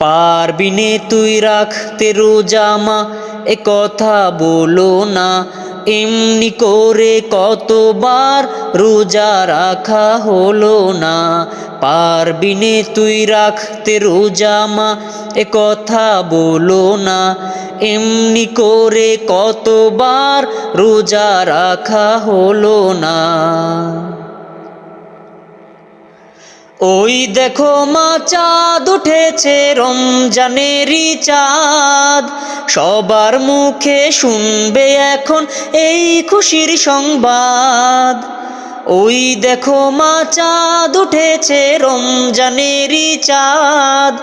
পারবিনে তুই রাখতে রোজা মা, এ কথা বলো না। এমনি করে কতবার রোজা রাখা হলো না। পারবিনে তুই রাখতে রোজা মা, এ কথা বলো না। এমনি করে কতবার রোজা রাখা হলো না। ওই দেখো মা চাঁদ উঠেছে, রমজানেরই চাঁদ। সবার মুখে শুনবে এখন এই খুশির সংবাদ। ওই দেখো মা চাঁদ উঠেছে, রমজানেরই চাঁদ।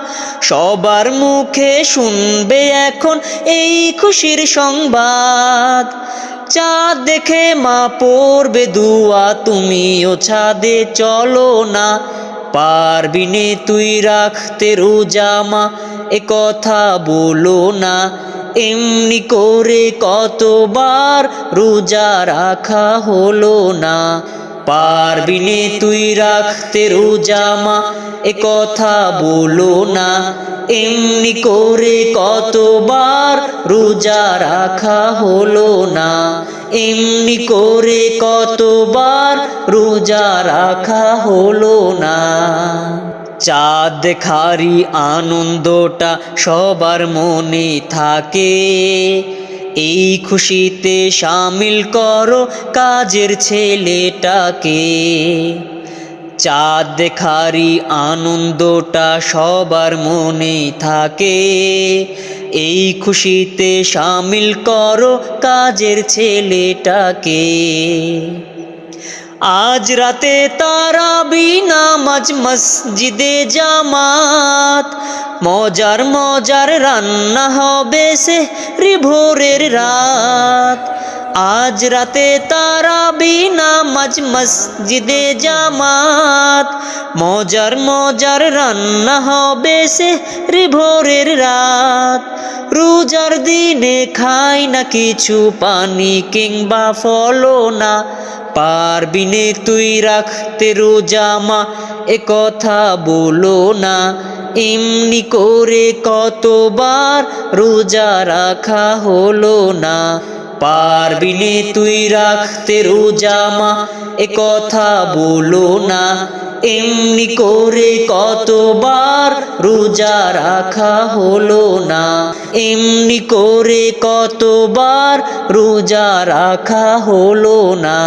সবার মুখে শুনবে এখন এই খুশির সংবাদ। চাঁদ দেখে মা পড়বে দুয়া, তুমিও ছাদে চলো না। পারবিনে তুই রাখতে রোজা মা, এ কথা বলো না। এমনি করে কতবার রোজা রাখা হলো না। পারবিনে তুই রাখতে রোজা মা, এ কথা বলো না। এমনি করে কতবার রোজা রাখা হলো না। এমনি করে কতবার রোজা রাখা হলো না। চাঁদ দেখারই আনন্দটা সবার মনে থাকে। এই খুশিতে শামিল করো কাজের ছেলেটাকে। চাঁদ দেখারই আনন্দটা সবার মনে থাকে। এই খুশিতে শামিল করো কাজের ছেলেটাকে। আজ রাতে তারাবি নামাজ মসজিদে জামাত। মজার মজার রান্না হবে সেহরি ভোরের রাত। আজ রাতে তারাবি নামাজ মসজিদে জামাত। মজার মজার রান্না হবে সেহরি ভোরের রাত। রোজার দিনে খাই না কিছু, পানি কিংবা ফলও না। পারবিনে তুই রাখতে রোজা মা, এ কথা বলো না। এমনি করে কতবার রোজা রাখা হলো না। পারবিনে তুই রাখতে রোজা মা, এ কথা বলো না। এমনি করে কতবার রোজা রাখা হলো না। এমনি করে কতবার রোজা রাখা হলো না।